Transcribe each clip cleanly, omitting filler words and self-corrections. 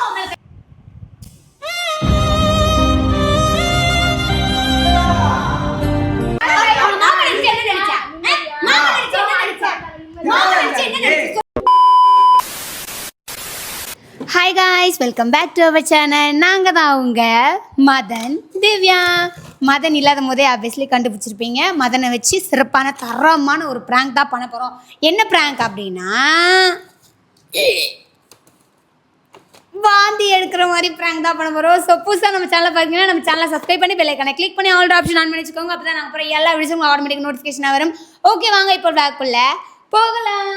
Hi guys, welcome back to our channel. நாங்கள் தான் அவங்க மதன், திவ்யா. மதன் இல்லாத போதே ஆப்வியஸ்லி கண்டுபிடிச்சிருப்பீங்க. மதனை வச்சு சிறப்பான தரமான ஒரு ப்ராங்க் தான் பண்ண போகிறோம். என்ன ப்ராங்க் அப்படின்னா, வாந்தி எடுக்கிற மாதிரி ப்ராங்க் தான் பண்ண போகிறோம். ஸோ புதுசாக நம்ம சேனலை பார்த்தீங்கன்னா நம்ம சேனலை சப்ஸ்கிரைப் பண்ணி பெல் ஐக்கானை கிளிக் பண்ணி ஆல் ஆப்ஷன் ஆன் பண்ணி வச்சுக்கோங்க. அப்போ தான் நாங்கள் அப்புறம் எல்லா வீடியோஸும் ஆட்டோமேட்டிக் நோட்டிஃபிகேஷனாக வரும். ஓகே, வாங்க இப்போ ப்ளாக்குள்ளே போகலாம்.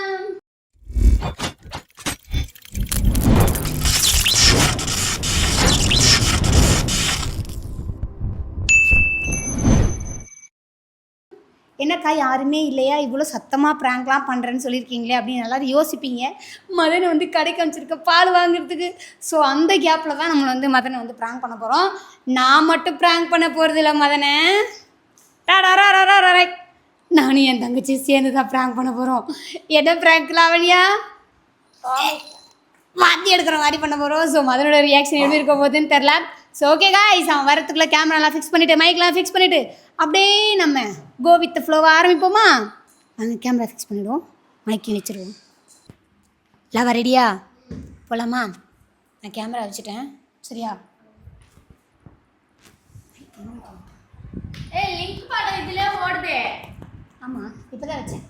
என்னக்கா யாருமே இல்லையா, இவ்வளோ சத்தமாக ப்ராங்க்லாம் பண்ணுறேன்னு சொல்லியிருக்கீங்களே அப்படின்னு எல்லாரும் யோசிப்பீங்க. மதனை வந்து கடைக்கு அமைச்சிருக்க பால் வாங்குறதுக்கு. ஸோ அந்த கேப்பில் தான் நம்மளை வந்து மதனை வந்து ப்ராங்க் பண்ண போகிறோம். நான் மட்டும் ப்ராங்க் பண்ண போகிறது இல்லை மதனை, நானும் என் தங்கச்சி சேர்ந்து தான் ப்ராங்க் பண்ண போகிறோம். என்ன ப்ராங்க் லாவண்யா? வாந்தி எடுக்கிற மாதிரி பண்ண போகிறோம். ஸோ மதனோட ரியாக்ஷன் எப்படி இருக்க போகுதுன்னு தெரில. ஸோ ஓகே காய்ஸ், அவன் வரத்துக்குள்ளே கேமராலாம் ஃபிக்ஸ் பண்ணிவிட்டு மைக்லாம் ஃபிக்ஸ் பண்ணிவிட்டு அப்படியே நம்ம கோ வித் ஃப்ளோவை ஆரம்பிப்போமா? நாங்கள் கேமரா ஃபிக்ஸ் பண்ணிவிடுவோம், மைக்கையும் வச்சுருவோம். லவா ரெடியா? போகலாமா? நான் கேமரா வச்சுட்டேன், சரியா? லிங்க் பாடம் இதில் ஓடுது. ஆமாம், இப்போ தான் வச்சேன்.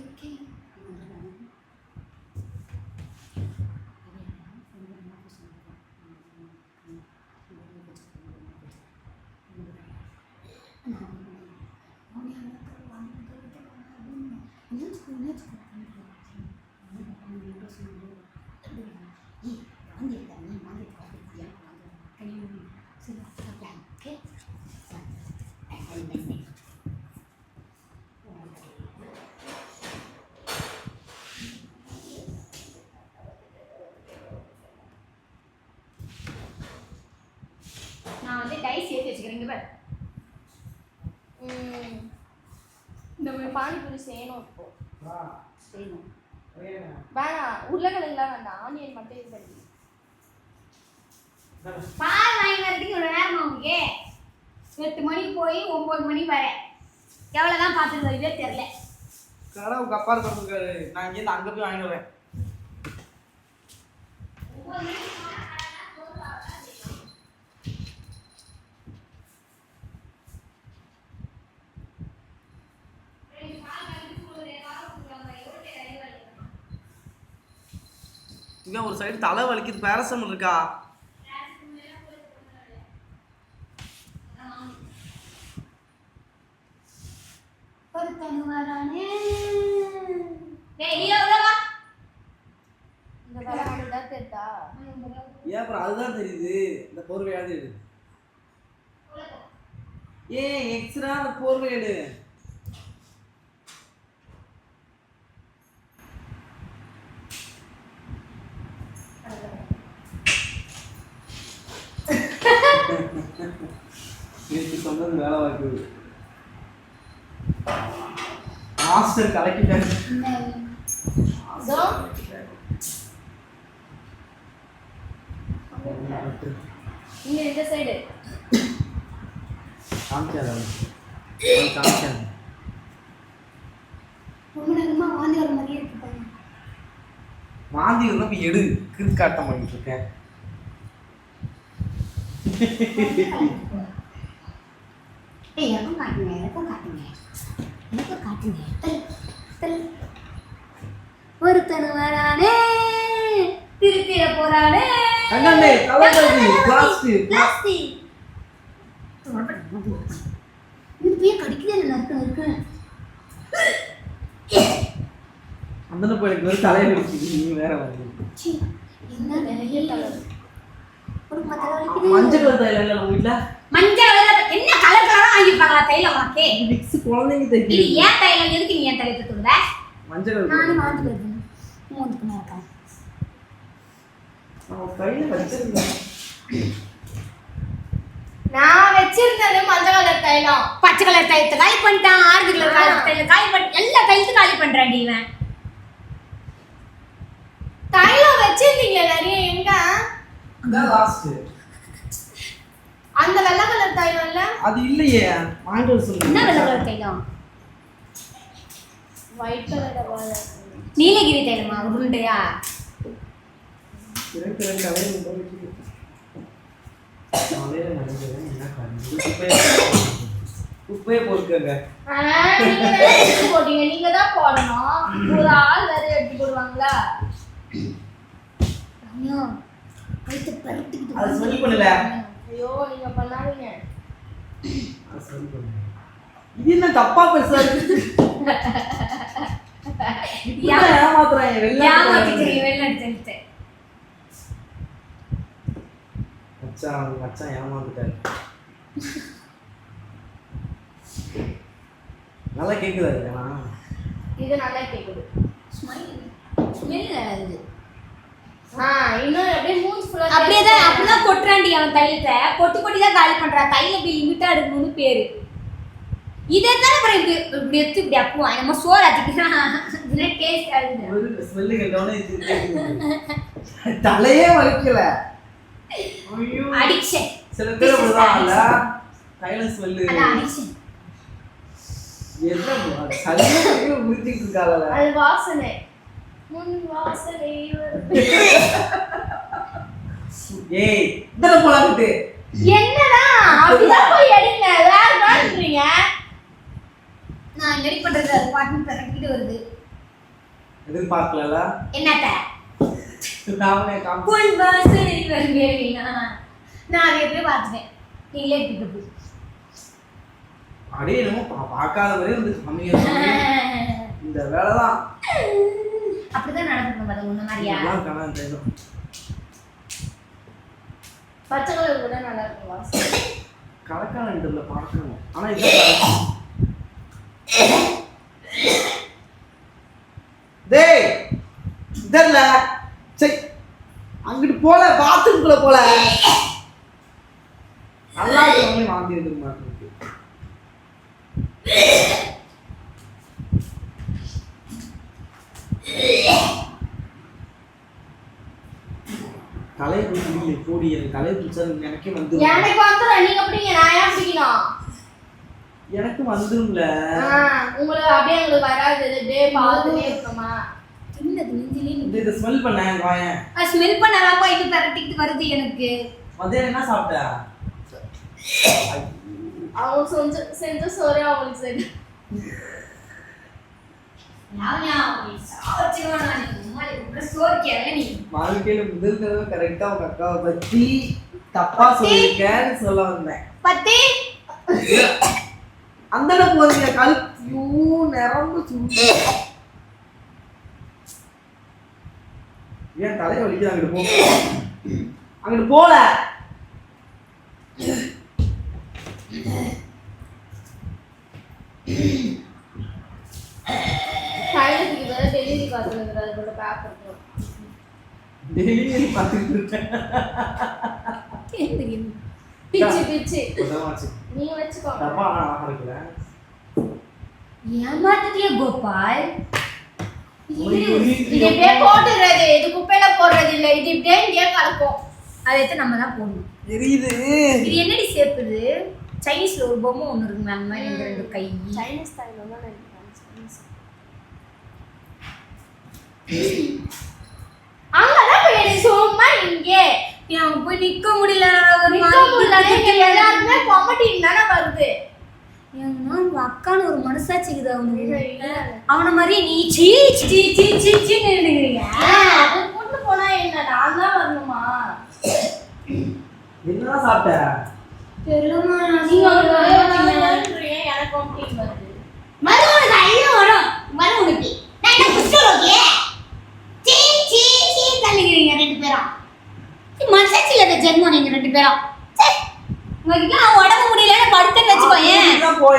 Okay. நான் வந்து டை சேர்த்து வச்சுக்கிறேன். இங்கே பாரு, இந்த பானிபூரி செய்யணும். இப்போ செய்யணும் வேணாம், உருளைக்கிழங்குலாம் வேண்டாம், ஆனியன் மட்டும் இது பண்ணி. பால் வாங்கி வரதுக்கு இவ்வளோ நேரமா? உங்களுக்கு 8 மணிக்கு போய் 9 மணி வரேன். எவ்வளோ தான் பார்த்துட்டு வருதே தெரில. கடை உங்கள் அப்பா இருக்காரு, நான் இங்கேருந்து அங்கே போய் வாங்கிட்டு வரேன். இங்கே ஒரு சைடு தலை வலிக்குது, பேரசமல் இருக்கா? ஏன் அப்புறம் அதுதான் தெரியுது. இந்த போர்வையாவது எடு. ஏன் எக்ஸ்ட்ரா அந்த போர்வை எடு. நேற்று சொன்னது வேலை வாய்ப்பு. மாஸ்டர் கலக்கிட்டாரு. இங்க இந்த சைடு காமிச்சாரு. வாந்தி வர மாதிரியே இருக்கு. வாந்தி இருந்தா போய் எடு. கிறுக்காட்டம் பண்ணிட்டு இருக்கேன். எனக்கும் காட்டுங்க, ஒருத்தனு வரானே, திருத்திட போறானே. அந்த போய் ஒரு தலையை வலிக்குது. நீ வேற வந்து என்ன நிறைய மஞ்சள் கலர் தைலம் இல்ல நம்ம வீட்ல? மஞ்சள் கலர் என்ன கலர் கலரா வாங்கிப்பாங்களா தைலம்? உனக்கு மிக்ஸ் குழந்தைங்க தைக்கும். இது ஏன் தைலம்? எதுக்கு நீ ஏன் தைலத்தை தொடுவ? மஞ்சள் கலர் நானே வாங்கிட்டு வரேன். மூந்துக்கு நான் இருக்கேன். கையில வச்சிருந்தேன். நான் வச்சிருந்தது மஞ்சள் கலர் தைலம். பச்சை கலர் தைலத்தை காலி பண்ணிட்டான், ஆரஞ்சு கலர் தைலத்தை காலி பண்ணி எல்லா தைலத்தையும் காலி பண்றான்டி இவன். தைலம் வச்சிருந்தீங்க நிறைய, எங்க? அதான் லாஸ்ட். அந்த வெள்ளை கலர் தைலம் இல்ல? அது இல்லையே, வாங்கிட்டு வர சொல்லுங்க. என்ன வெள்ளை கலர் தைலம்? ஒயிட் கலர் டப்பால. நீலகிரி தைலமா உருண்டையா? ரெண்டாவே போட்டு நாளையில நடந்தது என்ன காரணம்? உப்பே போட்டுக்கங்க. நீங்க தான் எடுத்து போட்டீங்க, நீங்க தான் போடணும். ஒரு ஆள் வேற எடுத்து போடுவாங்களா? ரம்யா கைத்து பரட்டிக்கிட்டு அது ஸ்மெல் பண்ணல. ஐயோ நீங்க பண்ணாதீங்க. அது ஸ்மெல் பண்ணல. இது என்ன தப்பா பெருசா இருக்கு? ஏமாத்துறாங்க ஏமாத்திக்கிறீங்க வெளிநாட்டு. மச்சான் ஏமாந்துட்டாரு. நல்லா கேக்குதா இல்லையா? இது நல்லா கேக்குது. ஸ்மைல் இது இன்னும் அப்படியே மூஞ்சி ஃபுல்லா அப்படிதான் கொட்டுறாண்டி அவன் தைலத்தை. கொட்டி தான் காலி பண்றான். தைல இப்படி லிமிட்டா எடுக்கணும்னு பேரு. இதே தானே அப்புறம் இப்படி எடுத்து இப்படி அப்புவான். நம்ம சோறு ஆத்திக்கிறான். டேஸ்ட் ஆகுது. ஒரு ஸ்மெல்லு கேட்டோன்னே தலையே வலிக்கல. ஐயோ அடிக்ஷன். சில பேர் அப்படிதான் இல்ல, தைல ஸ்மெல்லு அடிக்ஷன். என்ன சல்லியே உறுத்திட்டு இருக்காளல. அது வாசனை. முன் வாசனை வருது. ஏய் இதல போலாம்ட்டு. என்னடா அப்படிதான் போய் எடுங்க. வேற பண்றீங்க. நான் ரெடி பண்றது அது பாட்டு பரட்டிட்டு வருது. எதிர்பார்க்கலல. என்னட்ட? நாமளே காம். புல் வாசனை வருவேனா? நான் அதை போய் பார்த்துட்டேன். நீங்களே எடுத்துட்டு போ. அடே நம்ம பார்க்காத வரை வந்து கம்மியா இந்த வேலை தான். அப்படிதான் நடந்துக்கணும் பாரு முன்ன மாதிரியா? எல்லாம் கணான் தெரியும். பச்சை கலர் கூட நல்லா இருக்கும் வாசனை. கலக்கானன்றதுல பார்க்கணும். ஆனா இதான் டேய் இதல்ல சை அங்கிட்டு போல பாத்ரூம்குள்ள போல. நல்லா இருக்கவங்களே வாந்தி எடுக்க மாட்டேங்குது. தலையை பிடிக்கல போடி. எனக்கு தலையை பிடிச்சா எனக்கே வந்து எனக்கு வந்துடும். நீங்க அப்படிங்க நான் ஏன் பிடிக்கணும்? எனக்கு வந்துரும்ல. உங்களுக்கு அப்படியே உங்களுக்கு வராது. டே பாத்துட்டே இருக்கமா? என்னது நெஞ்சிலே இத ஸ்மெல் பண்ணேன் வாயேன். ஸ்மெல் பண்ணலாம் போய் இது பரட்டிட்டு வருது எனக்கு. மதியம் என்ன சாப்பிட்ட? அவங்க செஞ்ச சோறு அவங்களுக்கு சரி. வாழ்க்கையில முதல் தடவை கரெக்டா உங்க அக்காவை பத்தி தப்பா சொல்லிருக்கேன்னு சொல்ல வந்தேன். பத்தி அந்த போறீங்க கழுத்து நிரம்பு சுண்டு. ஏன் தலையை வலிக்குது? அங்கிட்டு போ. அங்கிட்டு போல. தைலத்துக்கு வேற டெலிவரி பார்த்துருக்குற அதோட பேப்பர் டெலிவரி பார்த்துட்டு இருக்கேன். பிச்சு பிச்சு உதவாச்சு. நீ வச்சுக்கோ. தப்பா நான் இருக்கல. ஏமாத்திட்டியே கோபால். இது இப்படியே போட்டுறது. இது குப்பையில போடுறது இல்ல. இது இப்படியே இங்கே கலக்கும். அதை எடுத்து நம்ம தான் போடணும். எரியுது. இது என்னடி சேர்ப்புது? சைனீஸ்ல ஒரு பொம்மை ஒன்று இருக்குங்க அந்த மாதிரி இந்த ரெண்டு கை. சைனீஸ் தைலம் தான் நினைக்கிறேன். சைனீஸ் அங்கதான் போய் சும்மா இங்கே எனக்கு போய் நிக்க முடியல. எல்லாருமே கொமட்டின்னு தானே வருது. உங்க அக்கான்னு ஒரு மனசாட்சிக்குது அவனுக்கு. அவனை மாதிரி நீ சீ சீ சீ சீ சீன்னு எழுதுறீங்க. அது கொண்டு போனா என்ன நான் தான் வரணுமா? என்னதான் சாப்பிட்ட? தெரியலமா நீங்க எனக்கு கொமட்டின்னு வருது. மருமனுக்கு ஐயோ வரும். மருமனுக்கு நான் என்ன குஷ்டரோகியே? சீ சீ சீ தள்ளிக்கிறீங்க ரெண்டு பேரும். மனசாட்சியில் இருக்க ஜென்மம் நீங்க ரெண்டு பேரும். உங்களுக்கு உடம்பு முடியல படுத்து வச்சுக்கோயேன். நான் போக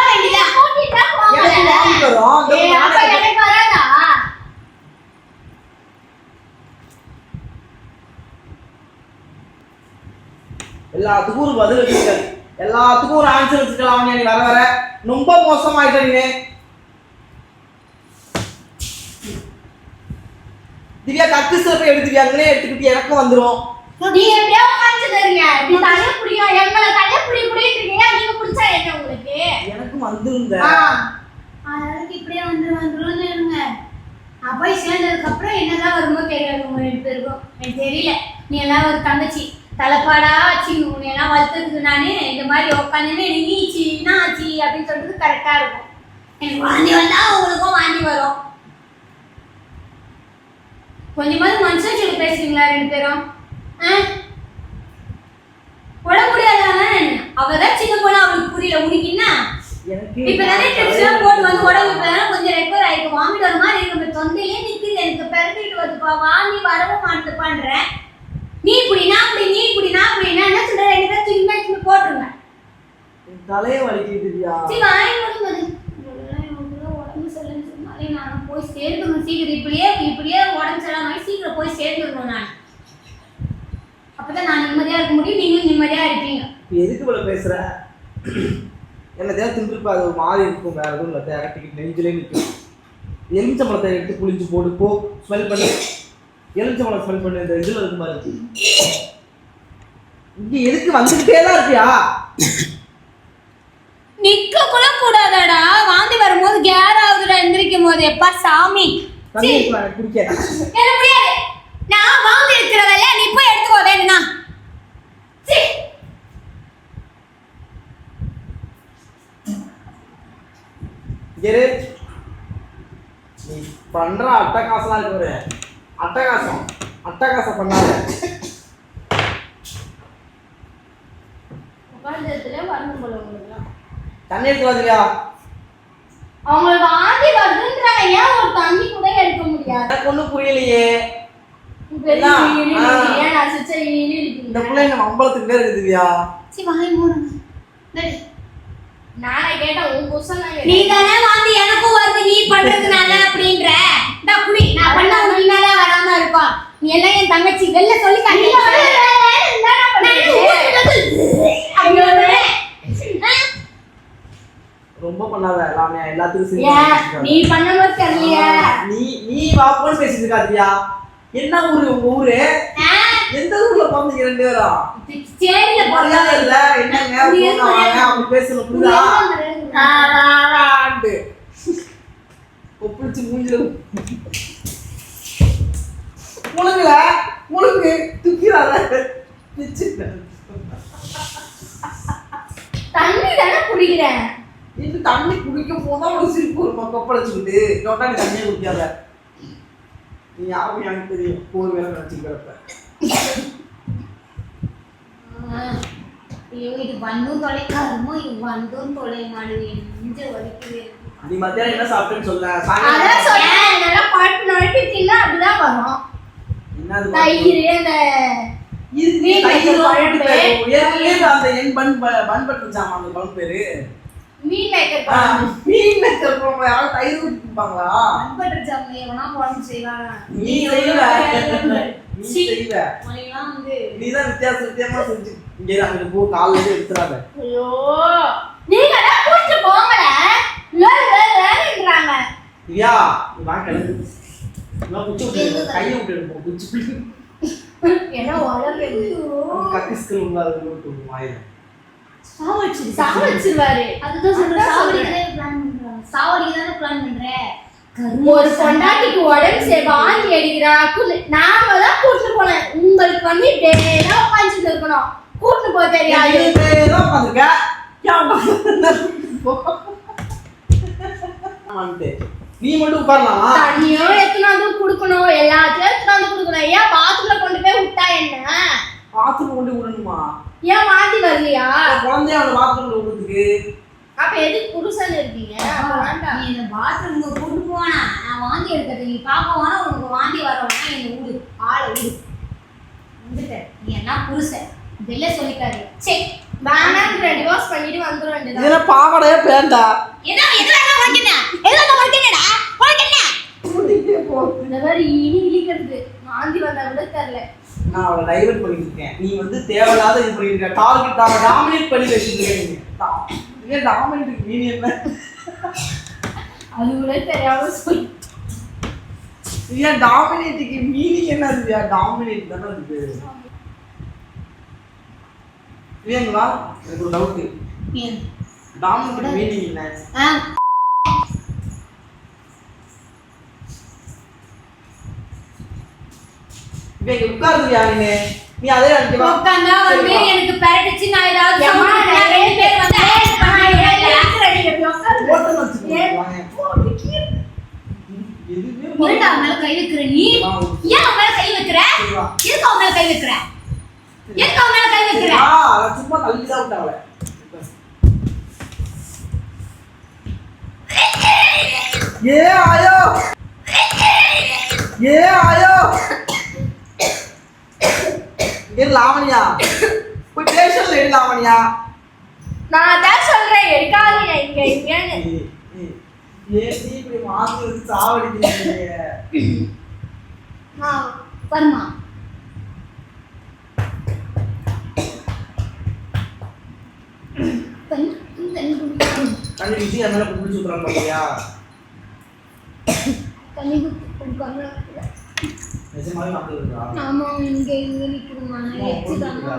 வேண்டியதா? கூட்டிட்டா போங்க. அப்ப எனக்கு வராதா? எல்லாத்துக்கும் ஒரு பதில் வச்சிருக்க, எல்லாத்துக்கும் ஒரு ஆன்சர் வச்சுக்கலாம். நீ வர வர ரொம்ப மோசமாயிட்ட நீ. திவ்யா கத்து சிறப்பை எடுத்துவியா, அங்கனே எடுத்துக்கிட்டு எனக்கும் வந்துரும். நீ எப்படியோ உட்காந்துருங்க, இப்படி தலைய புடியும், எங்களை தலைய புடிக்கிட்டே இருக்கீங்க. நீங்க புடிச்சா என்ன உங்களுக்கு? எனக்கும் வந்துருங்க. அதற்கு இப்படியே வந்துருன்னு இருங்க. நான் போய் சேர்ந்ததுக்கு அப்புறம் என்னதான் வருமோ தெரியாது உங்க 2 பேருக்கும். எனக்கு தெரியல. நீ எல்லாம் ஒரு தங்கச்சி தலைப்பாடா ஆச்சு, உன்னை எல்லாம் வளர்த்துருக்கு. நானு இந்த மாதிரி உட்காந்துன்னு நீ சி ஆச்சு அப்படின்னு சொல்றது கரெக்டா இருக்கும். எனக்கு வாந்தி வந்தா உங்களுக்கும் வாந்தி வரும். கொஞ்சமாவது மனுஷன் சொல்லி பேசுறீங்களா 2 பேரும்? உட முடியாதானே? அவதான் சின்ன பொண்ணு, அவளுக்கு புரியல. உனக்கு என்ன இப்ப நிறைய டிப்ஸ் போட்டு வந்து உடம்பு கொஞ்சம் ரெக்கவர் ஆயிருக்கு. வாமிட்டு வர மாதிரி இருக்கு, தொண்டையிலே நிக்குது, எனக்கு பிறப்பிட்டு வருதுப்பா, வாங்கி வரவும் மாட்டு பண்றேன். நீ இப்படி நான் அப்படி, நீ இப்படி நான் அப்படி, நான் என்ன சொல்றேன்? 2 பேரும் தூக்கி மேட்ச் போட்டுருங்க. தலைய வலிக்குதுயா. சரி வாங்கி கொடுங்க. உடம்பு சரியில்லைன்னு சொன்னாலே நான் போய் சேர்ந்துடணும் சீக்கிரம். இப்படியே உடம்பு சரியில்லாம சீக்கிரம் போய் சேர்ந்துடணும். நான் அப்பதான் நான் நிம்மதியா இருக்க முடியும், நீங்களும் நிம்மதியா இருப்பீங்க. எதுக்கு இவ்வளவு பேசுற? என்ன தேவை தின்றுப்பா, அது ஒரு மாதிரி இருக்கும். வேற எதுவும் இல்லை, தேரட்டிக்கிட்டு நெஞ்சிலே நிற்கும். எலுமிச்சம்பழத்தை எடுத்து புளிஞ்சு போட்டு போ, ஸ்மெல் பண்ணு. எலுமிச்சம்பழம் ஸ்மெல் பண்ணு, இந்த இதில் இருக்கு மாதிரி. இங்க எதுக்கு வந்துக்கிட்டே தான் இருக்கியா? நிக்க கூட கூடாதடா, வாந்தி வரும்போது கேர் ஆகுதுடா எந்திரிக்கும் போது. எப்பா சாமி குடிக்க எனக்கு முடியாது. நான் வாந்தி எடுக்கிறவல்ல, நீ போய் எடுத்துக்கோ வேணும்னா. நீ பண்ற அட்டகாசம் இருக்கு, ஒரு அட்டகாசம் பண்ணாத. தண்ணி எடுத்து வாதியா. அவங்களுக்கு வாந்தி வருதுன்றாங்க, ஏன் ஒரு தண்ணி கூட எடுக்க முடியாது? எனக்கு ஒண்ணும் புரியலையே. இந்த பிள்ளை என்ன மம்பளத்துக்கு இருக்குதுயா? நானே கேட்டா உன் புருஷன் நீ தானே வாந்தி எனக்கும் வருது, நீ பண்றதுனால அப்படின்ற. புடி நான் பண்ண உன்னால வராம இருக்கும். நீ எல்லாம் என் தங்கச்சி வெளில சொல்லி ரொம்ப பண்ணாத எல்லாமே, எல்லாத்துக்கும் நீ பண்ணும்போது தெரியலையா? நீ வாப்போன்னு பேசிட்டு இருக்காதியா. என்ன ஊரு உங்க ஊரு? எந்த ஊர்ல பிறந்தீங்க 2 பேரும்? சேரில மரியாதை இல்ல, என்னங்க போனாங்க அப்படி பேசணும், புரியுதா? ஒப்பிடிச்சு மூஞ்சில உனக்கு துக்கிறாத பிச்சு. தண்ணி தானே குடிக்கிறேன். இது தண்ணி குடிக்க போதா ஒரு சிரிப்பு ஒரு கொப்பளிச்சுக்கிட்டு நோட்டா நீ தண்ணியை குடிக்காத. நீ யாரும் எனக்கு தெரியும், போர் வேலை நினைச்சுக்கிறப்ப. இது வந்தும் தொலைக்காதுமோ, இது வந்தும் தொலை மாடுது, நெஞ்ச வலிக்குது. நீ மத்தியானம் என்ன சாப்பிட்டேன்னு சொல்ல? அதான் சொன்னேன், நல்லா பாட்டு நுழைப்பி தின்னா அப்படிதான் வரும். என்னது தயிர் அந்த மீன் மேக்கர் தயிர் ஊற்றிப்பாங்களா? பட்டர் ஜாம் எவனா குழம்பு செய்வாங்க. நீ நீதான் வித்தியாசமா செஞ்சு இங்கே அங்க போ, காலையில எடுத்துறாங்க. ஐயோ நீங்க தான் கூட்டி போங்கல, லேன்றாங்க. ஐயா நீ வா கிளம்பு. நான் குச்சி விட்டு கையை விட்டு எடுப்போம். குச்சி என்ன வளர்றது கத்திஸ்கல் உள்ளாது மாயிரம் சாவடிச்சிருவாரு. அதுதான் சொல்றேன், சாவடிக்கவே பிளான் பண்றாங்க. சாவடிக்கு தானே பிளான் பண்றேன். ஒரு பொண்டாட்டிக்கு உடம்பு சரி வாங்கி அடிக்கிறா, நாம தான் கூட்டு போனேன். உங்களுக்கு வந்து டேனா உட்காந்துட்டு இருக்கணும், கூட்டு போக தெரியாது. நீ மட்டும் உட்காரலாம். தண்ணியும் எத்தனாவது குடுக்கணும், எல்லாத்தையும் எத்தனாவது குடுக்கணும். ஏன் பாத்ரூம்ல கொண்டு போய் விட்டா என்ன? பாத்ரூம் கொண்டு விடணுமா? ஏன் வாந்தி வரலையா? குழந்தைய அவனை பாத்ரூம்ல விடுறதுக்கு. அப்ப எதுக்கு புருஷன் இருக்கீங்க? நீ இந்த பாத்ரூம் கூட்டு போனா நான் வாந்தி எடுக்கிறது, நீ பாப்பா வேணா உனக்கு வாந்தி வரவனா என்ன விடு, ஆளை விடு வந்துட்ட. நீ என்ன புருஷன் வெளில சொல்லிக்காரு. சரி வேணான்ற டிவோர்ஸ் பண்ணிட்டு வந்துட வேண்டியது. இதுல பாவடையே பேண்டா. இந்த மாதிரி இனி இழிக்கிறது வாந்தி வந்தா கூட தெரியல. நான் அவளை டைவர்ட் பண்ணிட்டு இருக்கேன். நீ வந்து தேவையில்லாத இது பண்ணிருக்க. டார்கெட் டாமினேட் பண்ணி வச்சிட்டு இருக்கீங்க. ஏன் டாமினேட் மீன் என்ன? அது கூட தெரியாம சொல்லி. ஏன் டாமினேட்டுக்கு மீனிங் என்ன அது? டாமினேட் தானே இருக்கு. இல்லைங்களா? எனக்கு ஒரு டவுட். ஏன் டாமினேட் மீனிங் என்ன? இங்க உட்கார்ந்து யாருங்க? நீ அதே நினைக்கவா? உட்கார்ந்தா வந்து எனக்கு பெரடிச்சு நான் ஏதாவது சொன்னா ரெண்டு பேர் வந்து ஓட்டம் வச்சுக்கோங்க. எதுவே ஏன்டா மேல கை வைக்கிற நீ? ஏன் அவன் மேல கை வைக்கிற? எதுக்கு அவன் மேல கை வைக்கிற? எதுக்கு அவன் மேல கை வைக்கிற? நான் சும்மா தள்ளி தான் விட்டாங்களே. ஏ ஆயோ ஏ ஆயோ ஏ லாவணியா போய் பேசல ஏ லாவணியா நான் அதான் சொல்றேன் எடுக்காதீங்க இங்க இங்கன்னு. ஏ நீ இப்படி மாத்தி வச்சு சாவடிக்கிறீங்க. வருமா தண்ணி வீசி அதனால குடிச்சு விட்றாங்க இல்லையா? தண்ணி கொடுக்காம நிஜமாவே மாத்தி இருக்கா? ஆமா இங்க இங்க நிக்குமா எச்சுதாமா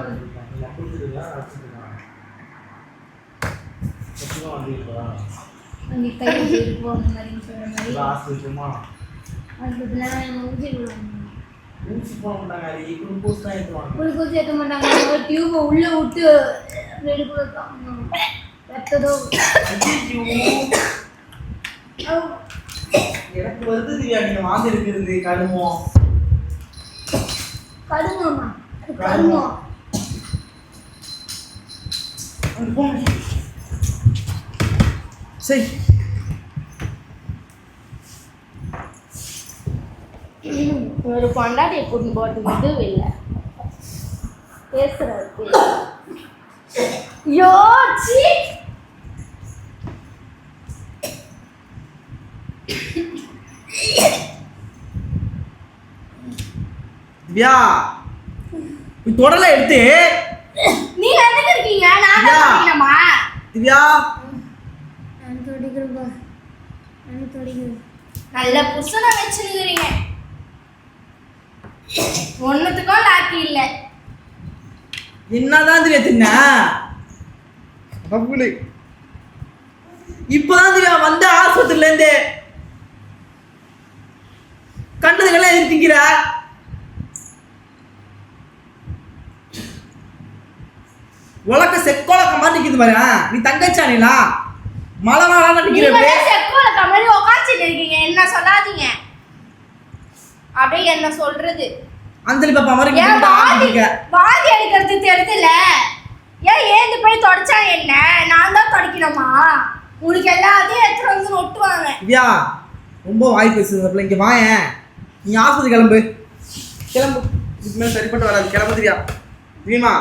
அந்த கை இருக்கு அந்த மாதிரி சொல்ற மாதிரி ஆஸ்பத்திரிமா அதுலாம் ஊசி போடுவாங்க. ஊசி போட மாட்டாங்க. அது குளுக்கோஸ் தான் ஏற்றுவாங்க. குளுக்கோஸ் ஏற்ற மாட்டாங்க. ஒரு டியூபை உள்ள விட்டு எடுக்க ரத்ததோ எனக்கு வருது திவ்யா. நீங்க வாந்தி எடுக்கிறது கடுமம் கடுமாமா கடுமம் சரி ஒரு பொண்டாட்டியை கூட்டு போறதுக்கு இது இல்லை பேசுறதுக்கு. யோசி திவ்யா தொடல எடுத்து நீங்க எதுக்கு இருக்கீங்க? நான் தான் இருக்கேன்மா. திவ்யா நான் தொடிக்கிறேன். நல்ல புருஷனை வச்சிருக்கிறீங்க. ஒண்ணுத்துக்கும் லாக்கி இல்ல. என்னதான் திவ்யா தின்ன? இப்பதான் திவ்யா வந்த ஆஸ்பத்திரில இருந்து கண்டதுக்கெல்லாம் எது திங்கிற? உலக செக்கோலக்க மாதிரி நிக்குது பாரு. நீ தங்கச்சானிலா மழை நாளா நிக்கிற செக்கோலக்க மாதிரி உட்காந்துட்டு இருக்கீங்க. என்ன சொல்லாதீங்க. அப்படியே என்ன சொல்றது? அந்தலி பாப்பா மாதிரி வாந்தி எடுக்கிறது தெரியுதுல. ஏன் ஏந்து போய் தொடச்சா என்ன? நான் தான் தொடக்கணுமா? உனக்கு எல்லாத்தையும் எடுத்துட்டு வந்து ஒட்டுவாங்க. திவ்யா ரொம்ப வாய் பேசுது பிள்ளைங்க. வாயேன் நீ ஆஸ்பத்திரி கிளம்பு கிளம்பு. இதுக்கு மேலே சரிப்பட்டு வராது. கிளம்பு திவ்யா. திவ்யமா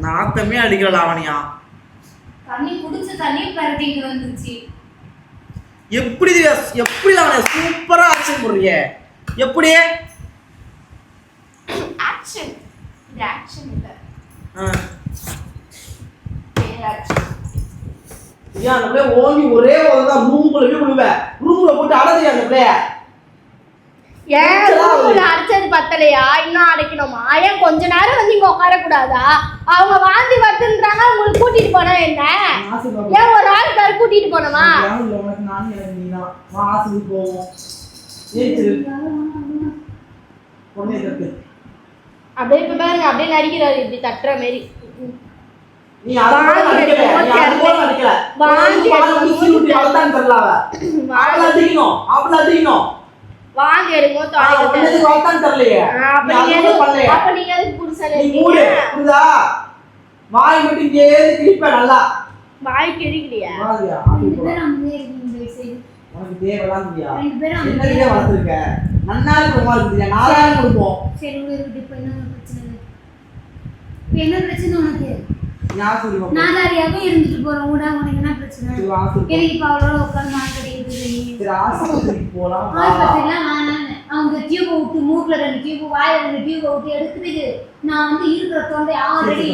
நாத்தமே அடிக்கிற லாவணியா. தண்ணி குடிச்ச தண்ணி பரட்டிட்டு வந்துருச்சு. எப்படி எப்படி லாவணியா சூப்பரா ஆக்ஷன் போடுறீங்க. எப்படி ஆக்ஷன்? இது ஆக்ஷன் இல்ல. வேற ஆக்ஷன். ஏன் அந்த பிள்ளை ஓங்கி ஒரே தான் ரூமுக்குள்ள போய் விழுவ. ரூமுல போட்டு அடைஞ்சியா அந்த பிள்ளைய? ஏன் ரூமுல அடைச்சது பத்தலையா? இன்னும் அடைக்கணுமா? ஏன் கொஞ்ச நேரம் வந்து இங்க உட்கார கூடாதா? அவங்க வாந்தி வருதுன்றாங்க. உங்களுக்கு கூட்டிட்டு போனா என்ன? ஏன் ஒரு ஆள் பேர் கூட்டிட்டு போனோமா? அப்படியே இப்ப பாருங்க அப்படியே நடிக்கிறாரு இப்படி தட்டுற மாதிரி. வாந்தி எடுக்கும் வாய் மட்டும் நல்லா வாய் கிழிக்கலையா? உனக்கு தேவைலாம் என்ன வளர்த்துருக்க? நன்னாலும் ரொம்ப இருக்குதுயா. நாலாயிரம் கொடுப்போம். சரி உங்களுக்கு இப்போ என்ன பிரச்சனை? இப்போ என்ன பிரச்சனை உனக்கு? யார் சொல்லி நாலாரியாவே இருந்துட்டு போறோம். உனக்கு என்ன பிரச்சனை சரி ஆஸ்பத்திரி எனக்கு இப்ப அவளோட உட்கார்ந்து மார்க்கெட் இருக்குது சரி ஆஸ்பத்திரிக்கு போலாம் வா. ஆஸ்பத்திரிலாம் வேணான்னு அவங்க டியூப் விட்டு மூக்குல 2 டியூப் வாயில 2 டியூப் விட்டு எடுத்துட்டு நான் வந்து இருக்கிற தொண்டை ஆல்ரெடி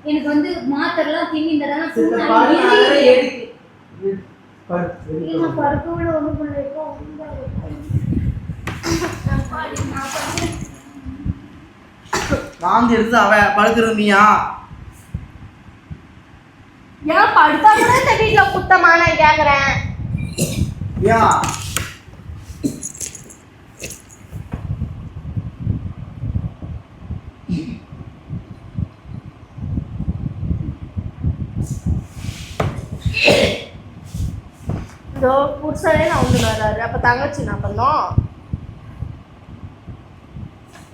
எனக்கு வந்து மாத்திரலாம் தின்னி இந்த தடவை சரி, ஃபுல் பாரு, ஆகி அதெல்லாம் எதுக்கு? பாரு, சரி, நான் பருப்பு விட ஒண்ணு பண்ணலைப்போ வாந்தி எடுத்து அவ படுக்கிறது நீயா? ஏன் படுத்தா கூட இந்த வீட்டுல குத்தமா நான் கேக்குறேன். ஏன் இதோ புருஷனே நான் வந்து வர்றாரு, அப்ப தங்கச்சி என்ன பண்ணோம்?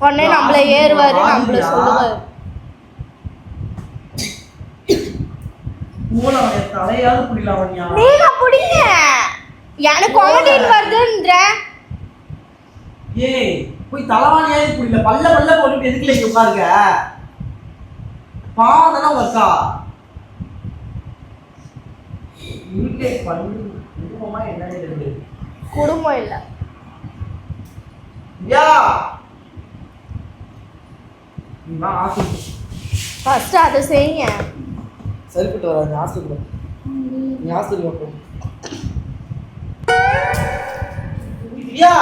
உடனே நம்மள ஏறுவாரு, நம்மள சொல்லுவாரு. மூளை அவன் தலையாவது புரியல அவனியா? நீங்க புடிங்க, எனக்கு கொமடின்னு வருதுன்ற. ஏய் போய் தலைவாணியாவது புரியல, பல்ல பல்ல போட்டுட்டு எதுக்குல இங்க உட்காருங்க? பாவம் தானே ஒர்க்கா வீட்டே பண்ணு குடும்பமா என்னன்னு தெரியுது. குடும்பம் இல்ல. யா நீ வா ஆஸ்பத்திரி. ஃபர்ஸ்ட் அதை செய்யுங்க. சரிப்பட்டு வராது ஆஸ்பத்திரி. நீ ஆஸ்பத்திரி போ. யா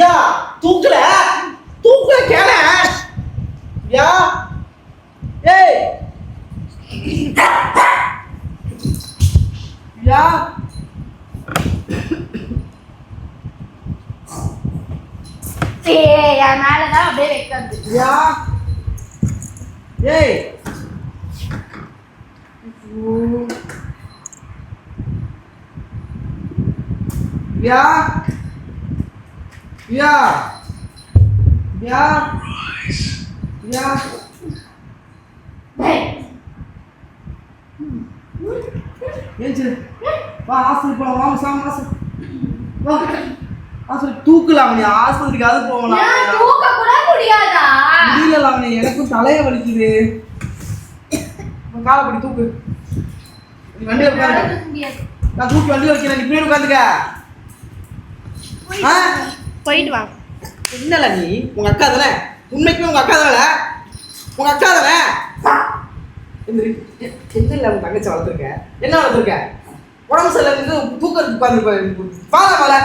யா தூக்கல கேள. யா ஏய் யா என் மேலதான் அப்படியே வைக்கிறது. யா ஏய் யா யா யா யா ஏஞ்சு வா ஆஸ்பத்திரி போலாம். வாங்க சாமி வா ஆஸ்பத்திரி தூக்கலாம். நீ ஆஸ்பத்திரிக்கு அது போகலாம். தூக்க கூட முடியாதா? முடியல அவனே, எனக்கும் தலைய வலிக்குது. உன் காலை படி தூக்கு. நீ வண்டியில உட்காரு. நான் தூக்கி வண்டியில வைக்கிறேன், நீ பின்னாடி உட்காந்துக்க. போயிட்டு வாங்க. என்னல நீ உங்க அக்கா தானே? உண்மைக்குமே உங்க அக்கா தானே? உங்க அக்கா தானே? என்ன உங்க தங்கச்சி வளர்த்துருக்க? என்ன வளர்த்துருக்க? உடம்பு சரியில்லை தூக்கத்துக்கு உட்காந்து பாத மேல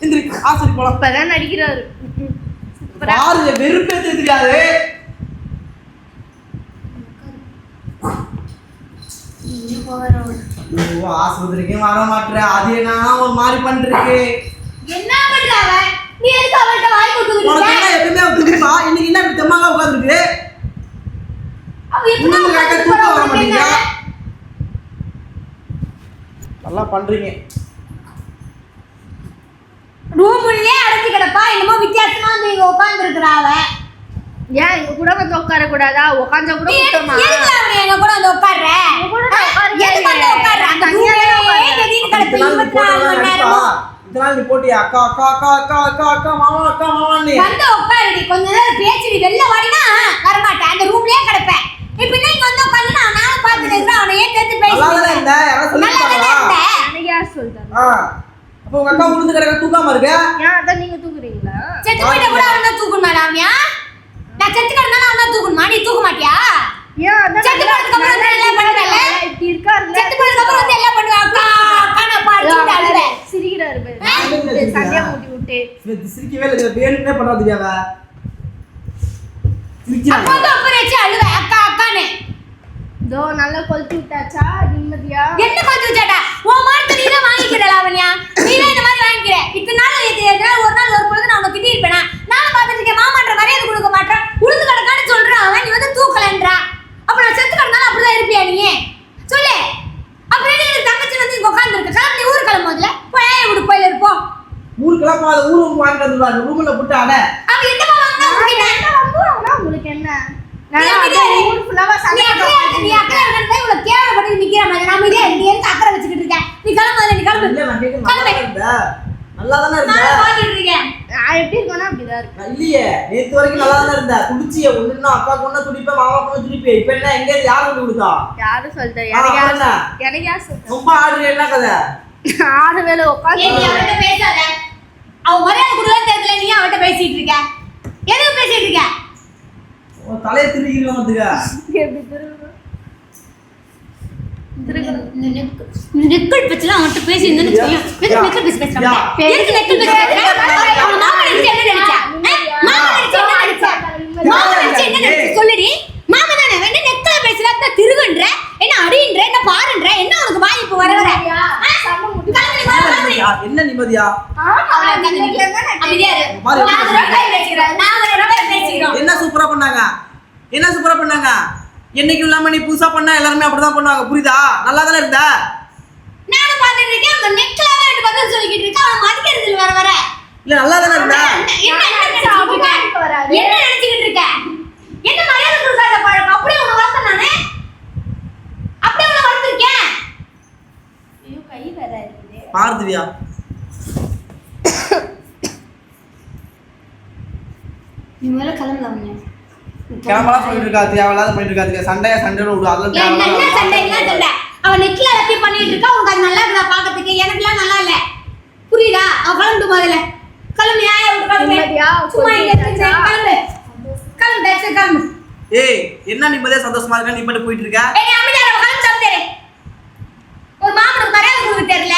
எந்திரி ஆஸ்பத்திரி போலாம். இப்பதான் நடிக்கிறாரு. பாருங்க வெறுப்பேற்ற தெரியாது. ஆஸ்பத்திரிக்கு வர மாட்டேற, அது என்ன ஒரு மாதிரி பண்ணிருக்கு. என்ன பண்றாவ? நீ எதுக்கு அவள்கிட்ட வாய் கொடுத்துக்கிட்டு உனக்கு இருக்க? என்ன எப்பவுமே அவ திரும்பா, இன்னைக்கு என்ன இப்படி தெம்மாங்க உட்காந்துருக்கு? அவ எப்படி இன்னும் கேட்க உட்கார்ந்து தூக்கம் வர போறா? மாட்டேங்குதா? நல்லா பண்றீங்க. ரூமுள்ளே அடைச்சு கிடப்பா, என்னமோ வித்தியாசமா வந்து இங்க உட்கார்ந்து இருக்கிறாவ. ஏன் இங்க கூட வந்து உட்கார கூடாதா? உட்காந்தா கூட குத்தமா? எதுக்கு அவ எங்க கூட வந்து உட்கார்ற? உங்க கூட நான் உட்காருவேன். எதுக்கு வந்து உட்கார்ற? அந்த தனியா ரூமே உட்காருவேன். வெளியில கிடக்கு இதெல்லாம் நீ 24 மணி நேரமும். இதெல்லாம் நீ போட்டியா அக்கா அக்கா அக்கா அக்கா அக்கா அக்கா மாமா அக்கா மாமான்னு? வந்து உட்காருடி, கொஞ்ச நேரம் பேசிடி. வெளில வாடினா வரமாட்டேன், அந்த ரூம்லயே கிடப்பேன். இப்ப இங்க வந்து உட்கார்ந்து நானும் பார்த்துட்டு இருக்கிறேன். அவனை ஏன் சேர்த்து நல்லா தானே பேசிட்டு இருந்த, யாராவது சொல்லிருக்காங்களா? எனக்கு யார் சொல்லிட்டாங்க? அப்போ உங்க அக்கா உளுந்து கிடக்க தூக்காம இருக்க? ஏன் அதான் நீங்க தூக்குறீங்களா? செத்து போயிட்ட கூட அவன் தான் தூக்கணும் மேடாமியா. நான் செத்து கிடந்தாலும் அவன் தான் தூக்கணுமா? நீ தூக்க மாட்டியா? ஏன் அதான் செத்து போனதுக்கு அப்புறம் வந்து எல்லாம் பண்ணுவல? இப்படி இருக்காருல்ல? செத்து போனதுக்கு அப்புறம் வந்து எல்லாம் பண்ணுவேன். அக்கா அக்கா நான் பாடிட்டு அழுவேன். சிரிக்கிறாரு பாரு. ஆ? சண்டையா மூட்டி விட்டு சிரிக்கவே இல்லை, வேணும்னே பண்ணாதீங்க. அவ அப்போ சிரிக்கிறாங்க. வந்து அப்புறம் வச்சு அழுவேன் அக்கா அக்கான்னு. இதோ நல்லா கொளுத்தி விட்டாச்சா நிம்மதியா? என்ன கொஞ்சம் வச்சாடா? உன் மார்க்கு நீ தான் வாங்கிக்கிற லாவண்யா. நீ தான் இந்த மாதிரி வாங்கிக்கிற. இத்தனை நாள் ஒரு நாள் ஒரு பொழுது நான் உனக்கு திட்டி இருப்பேனா? நானும் பார்த்துட்டு இருக்கேன். மாமான்ற மரியாதை கொடுக்க மாட்டேன். உளுந்து கிடக்கான்னு சொல்றான் அவன், நீ வந்து தூக்கலன்றா. அப்ப நான் செத்து கிடந்தாலும் அப்படிதான் இருப்பியா நீ? சொல்லு. அப்புறம் எனக்கு தங்கச்சி வந்து இங்க உட்காந்துருக்கு. கிளம்பி ஊர் கிளம்பு முதல்ல. போய் விடு, போயில இருப்போம். ஊருக்கெல்லாம் போகாத, ஊருக்கு வாங்கிட்டு வந்துருவாங்க. ரூம்ல போட்டு அட அவன் என்னமா வாங்கினா உனக்கு? உங்களுக்கு என்ன? நீ அக்கறை இருக்கா இவ்வளவு கேவலப்பட்டு நிக்கிற மாதிரி நாம இதே நீ எதுக்கு அக்கறை வச்சுக்கிட்டு இருக்க? நீ கிளம்பு, நீ கிளம்பு. இல்ல, நான் கேட்க நல்லா தானே இருந்த. நல்லா தானே இருந்த. நான் பாத்துட்டு இருக்கேன். நான் எப்படி இருக்கேன்னா அப்படிதான் இருக்கு. நான் இல்லையே, நேத்து வரைக்கும் நல்லா தானே இருந்தேன். துடிச்சிய ஒண்ணுன்னா அக்கா கொண்டா துடிப்பேன், மாமா கொண்டா துடிப்பேன். இப்ப என்ன எங்க யாரு கொண்டு கொடுத்தா? யாரும் சொல்லிட்டேன். எனக்கு யார் சொல்லிட்டேன்? ரொம்ப ஆடுற என்ன கதை? 6 வேளை உட்காந்து அவட்ட பேசாத. அவ மரியாதை கொடுக்கலன்னு தெரியல, நீ அவட்ட பேசிட்டு இருக்க. எதுக்கு பேசிட்டு இருக்க? உன் தலையை திருகிற வந்துக்க. எப்படி நெக்கல் பச்சலாம் அவட்ட பேசி என்னன்னு சொல்லியா? நெக்கல் பேசி பேசுறாங்க. எதுக்கு நெக்கல் பேசுறாங்க? அவ மாமா நினைச்சு என்ன நினைச்சா? மாமா நினைச்சு என்ன நினைச்சா? மாமா நினைச்சு என்ன நினைச்சா? சொல்லுடி. மாமா தானே வேணா நெக்கல பேசுறா திருகுன்ற, என்ன அடின்ற, என்ன பாருன்ற, என்ன உனக்கு வாய் இப்ப வர வர? என்ன நிம்மதியா? என்ன சூப்பரா பண்ணாங்க, என்ன சூப்பரா பண்ணாங்க. என்னைக்கு இல்லாம நீ புதுசா பண்ணா எல்லாருமே அப்படிதான் பண்ணுவாங்க, புரியுதா? நல்லா தானே இருந்த. நானும் பாத்துட்டு இருக்கேன், அந்த நெக்கலாவே ரெண்டு பக்கம் சொல்லிக்கிட்டு இருக்கா, அவன் மதிக்கிறதுல வர வர. இல்ல நல்லா தானே இருந்த. என்ன நினைச்சுக்கிட்டு இருக்க? என்ன மரியாதை கொடுக்காத பழக்கம்? அப்படியே உன்னை வளர்த்த நானே, அப்படியே உன்னை வளர்த்துருக்கேன். ஐயோ கை வேற இருக்குது. பார்த்துவியா? நீ முதல்ல கிளம்பலாம். கிளம்பலாம் சொல்லிட்டு இருக்கா, தேவையில்லாத பண்ணிட்டு இருக்காது. சண்டையோட விடு, அதெல்லாம் என்ன சண்டை என்ன சண்டை? அவன் நெக்ல எல்லாத்தி பண்ணிட்டு இருக்கா, உனக்கு அது நல்லா இருக்கா பாக்கிறதுக்கு? எனக்குலாம் நல்லா இல்ல, புரியுதா? அவன் கிளம்பு முதல்ல, கிளம்பு. சும்மா இங்க கிளம்பு கிளம்பு கிளம்பு. ஏய் என்ன நிம்மதியா சந்தோஷமா இருக்க, நீ மட்டும் போயிட்டு இருக்க. ஏய் அமைதியா கிளம்பு சாப்பிட்டே. ஒரு மாமனுக்கு மரியாதை கொடுக்க தெரியல,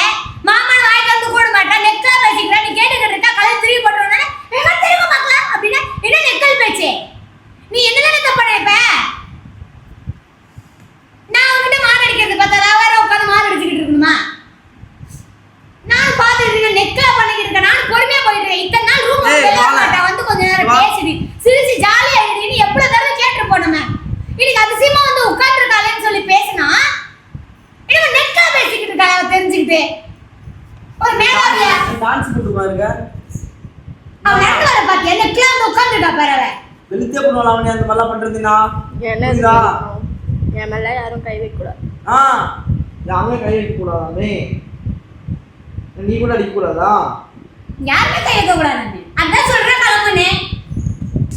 மாமன் வாய் கந்து கூட மாட்டான், நெக்கலா பேசிக்கிறா. நீ கேட்டுக்கிட்டு இருக்கா, கலை திரும்பி போட்டோன்னே வேகா திரும்ப பார்க்கலாம் அப்படின்னா என்ன நெக்கல் பேச்சு? நீ என்னதானே தப்பு நினைப்ப? நான் உன்கிட்ட மாடு அடிக்கிறது பார்த்தா வேற உட்காந்து மாடு அடிச்சுக்கிட்டு இருக்கணுமா? நான் பார்த்துட்டு இருக்கேன், நெக்கலா பண்ணிக்கிட்டு இருக்கேன். நான் பொறுமையா போயிட்டு இருக்கேன். இத்தனை நாள் ரூம் மாட்டா வந்து கொஞ்ச நேரம் பேசிடு சிரிச்சு ஜாலியா ஆயிடுன்னு எவ்வளவு தடவை கேட்டிருப்போம் நம்ம. இன்னைக்கு அதிசயமா வந்து உட்காந்துருக்காளேன்னு சொல்லி பேசினா இன்னும் நெக்கலா பேசிக்கிட்டு இருக்கா அவ தெரிஞ்சுக்கிட்டு. ஒரு மேலாவியா டான்ஸ் போட்டு பாருங்க. அவன் நேரத்துல வர பாத்தியா? நெக்கலா வந்து உட்காந்துருக்கா பாரு. அவ வெளித்தே பண்ணுவாள் அவனே அந்த மாதிரிலாம் பண்றதுனா. என்ன என் மேல யாரும் கை வைக்க கூடாது. யாருமே கை வைக்க கூடாதாமே. நீ கூட அடிக்க கூடாதா? யாருமே கை வைக்க கூடாது. அதான் சொல்றேன் கிளம்புன்னு.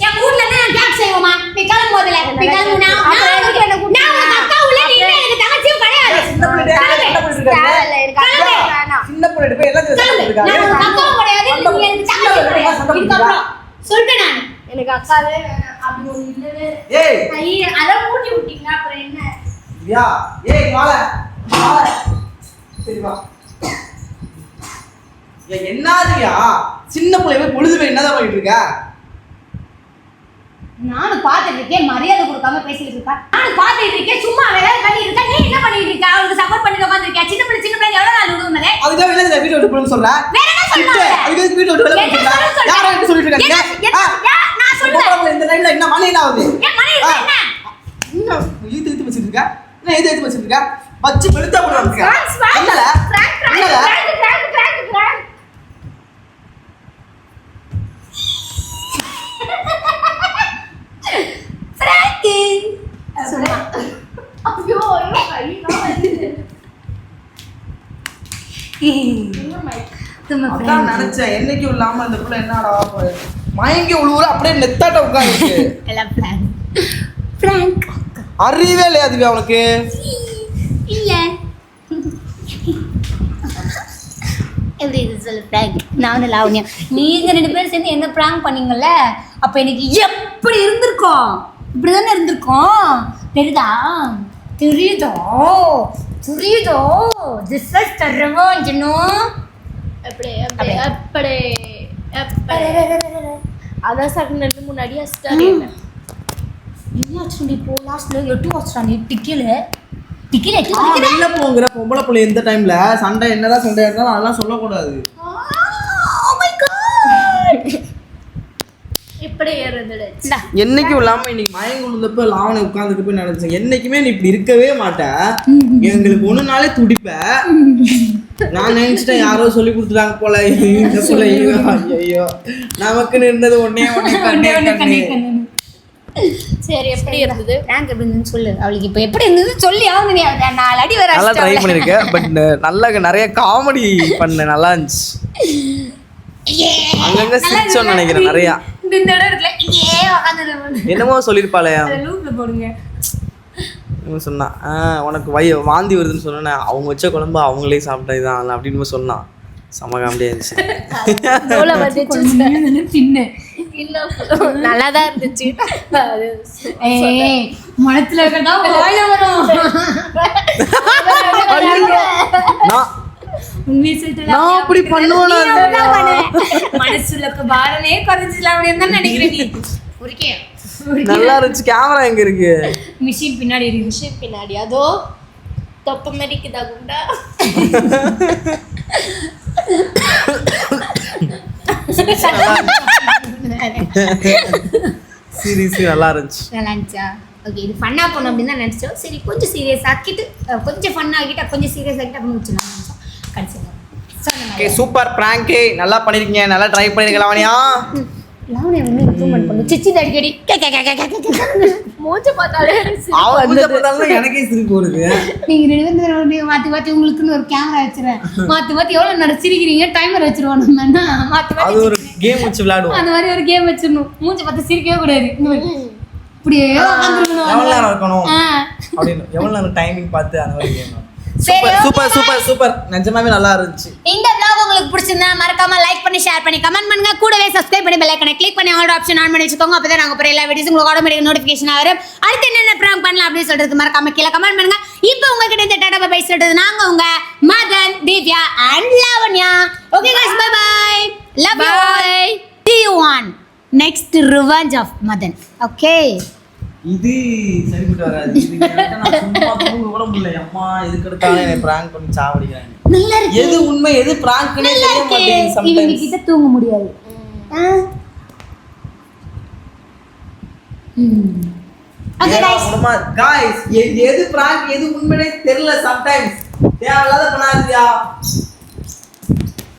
என் ஊர்ல இருந்து நான் கேக் செய்வோமா? நீ கிளம்பு முதல்ல. நீ கிளம்பு. நான் உனக்கு அக்கா உள்ள, நீ எனக்கு தங்கச்சியும் கிடையாது. சின்ன பொண்ணு போய் எல்லாம் நான் உனக்கு அக்காவும் கிடையாது, நீ எனக்கு தங்கச்சியும் கிடையாது. இதுக்கப்புறம் சொல்லிட்டேன் நான். எனக்கு அக்காவே வேணாம். அப்படி ஒண்ணு இல்லவே. ஏய் ஐய அத மூட்டி விட்டீங்க அப்புறம் என்ன? யா ஏய் வாள சரி வா. ஏய் என்னதுயா சின்ன புள்ளைய பொழுதுவே என்னதான் பண்ணிட்டு இருக்க? நானும் பாத்துட்டு இருக்கேன், மரியாதை கொடுக்காம பேசிட்டு இருக்கா. நானும் பாத்துட்டு இருக்கேன், சும்மா வேற பண்ணிட்டு இருக்கா. நீ என்ன பண்ணிட்டு இருக்க? அவளுக்கு சப்போர்ட் பண்ணிட்டு உட்கார்ந்திருக்கியா? சின்ன பிள்ளை எவ்வளவு நாள் விடுவீங்க? அதுக்கு என்ன வீடியோ விட்டு போன்னு சொல்ற? வேற என்ன சொல்ற? அதுக்கு வீடியோ விட்டு போன்னு சொல்ற? யாரை என்ன சொல்லிட்டு இருக்காங்க? நான் சொல்றேன் இந்த லைன்ல என்ன மணி என்ன ஆகுது? ஏன் மணி என்ன? என்ன ஈத்து வச்சிட்டு இருக்க? என்ன ஈத்து வச்சிட்டு இருக்க? வச்சு வெளுத்தா போடுறாங்க. என்னல? என்னல? ஃப்ராங்க் சும்மா. ஐயோ ஐயோ கை நான் வந்து அதான் நினைச்சேன் என்னைக்கு இல்லாம அந்த புள்ள என்னடா மயங்கி உழுவுற அப்படியே நெத்தாட்ட உட்கார்ந்து எல்லாம் ஃப்ராங்க் அறிவே இல்லையா அதுவே அவனுக்கு? இல்ல எப்படி இது சொல்லு ஃப்ராங்க். நானும் லாவண்யா நீங்க 2 பேரும் சேர்ந்து என்ன ப்ராங்க் பண்ணீங்கல்ல, அப்ப எனக்கு எப்படி இருந்திருக்கும்? இப்படிதானே இருந்திருக்கும். தெரியுதா? தெரியுதோ தெரியுதோ? This is the revenge. No அப்படி அதான் செகண்ட் முன்னாடி அஸ்டாரி என்னாச்சு? இப்போ லாஸ்ட்ல 8 வருஷம் நீ டிக்கில வெளில போங்கிற பொம்பளை பிள்ளை எந்த டைம்ல சண்டை என்னதான் சண்டை இருந்தாலும் அதெல்லாம் சொல்லக்கூடாது. இப்படி ஏறுதுடுச்சு. என்னைக்கும் இல்லாம இன்னைக்கு மயங்க விழுந்தப்ப லாவணை உட்கார்ந்துட்டு போய் நினைச்சேன் என்னைக்குமே நீ இப்படி இருக்கவே மாட்டேன், எங்களுக்கு ஒண்ணு நாளே துடிப்ப. நான் நினைச்சிட்டேன் யாரோ சொல்லி கொடுத்துட்டாங்க போல. ஐயோ நமக்குன்னு இருந்தது ஒன்னே கண்ணே. சரி எப்படி இருந்தது? ரேங்க் எப்படி இருந்துன்னு சொல்லு. அவளுக்கு இப்போ எப்படி இருந்தது சொல்லி அவங்க நீ 4 அடி வர நல்லா ட்ரை பண்ணிருக்கேன். பட் நல்லா நிறைய காமெடி பண்ண நல்லா இருந்துச்சு. அங்கங்க சிரிச்சோன்னு நினைக்கிறேன் நிறையா. இந்த இடம் இருக்குல்ல ஏ உட்காந்து என்னமோ சொல்லியிருப்பாளே லூப்ல போடுங்க. இவன் சொன்னான் உனக்கு வாந்தி வருதுன்னு சொன்னேன். அவங்க வச்ச குழம்பு அவங்களே சாப்பிட்டா இதான் அப்படின்னு சொன்னான். செம காமெடியா இருந்துச்சு. தின்னு நல்லாதான் இருந்துச்சு. மனத்துல இருக்கா வாயில வரும். நான் அப்படி பண்ணுவேனா? மனசுல இருக்க பாரமே குறைஞ்சிடலாம் அப்படின்னு நினைக்கிறேன். நல்லா இருந்துச்சு. கேமரா எங்க இருக்கு? மிஷின் பின்னாடி இருக்கு. மிஷின் பின்னாடி அதோ தொப்ப மரிக்குதா குண்டா. சீரியஸ் நல்லா இருந்துச்சு. நல்லா இருந்துச்சா? ஓகே, இது ஃபன்னா போகணும் அப்படின்னு தான் நினச்சோம். சரி கொஞ்சம் சீரியஸ் ஆக்கிட்டு கொஞ்சம் ஃபன் ஆகிட்டு கொஞ்சம் சீரியஸ் ஆகிட்டு அப்படின்னு வச்சுலாம் நினச்சோம். கடைசியில் ஓகே சூப்பர் பிராங்க் நல்லா பண்ணிருக்கீங்க. நல்லா ட்ரை பண்ணிருக்கலாம் வாணியா. லாவணியா வந்து இம்ப்ரூவ்மெண்ட் பண்ணும். சிச்சி அடிக்கடி மூஞ்ச பார்த்தாலே அவன் மூஞ்ச பார்த்தாலும் எனக்கே சிரிப்பு வருது. நீங்க 2 பேரும் மாத்தி மாத்தி உங்களுக்குன்னு ஒரு கேமரா வச்சிருவேன். மாத்தி எவ்வளவு நடிச்சிருக்கீங்க டைமர் வச்சிருவோம். நம்ம மாத்தி அது ஒரு கேம் வச்சு விளையாடுவோம். அந்த மாதிரி ஒரு கேம் வச்சிடணும். மூஞ்ச பார்த்து சிரிக்கவே கூடாது. இப்படியே எவ்வளவு நேரம் இருக்கணும் அப்படின்னு எவ்வளவு நேரம் டைமிங் பார்த்து அந்த மாதிரி game. Super super super super. நிஜமாவே நல்லா இருந்துச்சு. இந்த vlog உங்களுக்கு பிடிச்சிருந்தா மறக்காம லைக் பண்ணி ஷேர் பண்ணி கமெண்ட் பண்ணுங்க. கூடவே சப்ஸ்கிரைப் பண்ணி பெல் ஐகானை கிளிக் பண்ணி ஆல் ஆப்ஷன் ஆன் பண்ணி வச்சுக்கோங்க. அப்பதான் நாங்க போற எல்லா வீடியோஸ் உங்களுக்கு ஆட்டோமேட்டிக் நோட்டிஃபிகேஷன் வரும். அடுத்து என்னென்ன பிராங்க் பண்ணலாம் அப்படின்னு சொல்றது மறக்காம கீழே கமெண்ட் பண்ணுங்க. இப்போ உங்ககிட்ட இந்த டாடா பை சொல்றது நாங்க உங்க Madan, Divya and Lavanya. Okay guys, bye bye. Love you all. See you on next revenge of Madan. Okay, இது சரிப்பட்டு வராது. இது நான் சும்மா தூங்க கூட முடியல. அம்மா இதுக்கு எடுத்தாலே என்னை பிராங்க் பண்ணி சாவடிக்கிறாங்க. நல்லா இருக்கு. எது உண்மை எது பிராங்க்னே தெரிய மாட்டேங்குது இவங்க சம்டைம்ஸ். கிட்ட தூங்க முடியாது. ஓகே गाइस, गाइस எது பிராங்க் எது உண்மைனே தெரியல சம்டைம்ஸ். தேவையில்லாத பண்ணாதீங்க.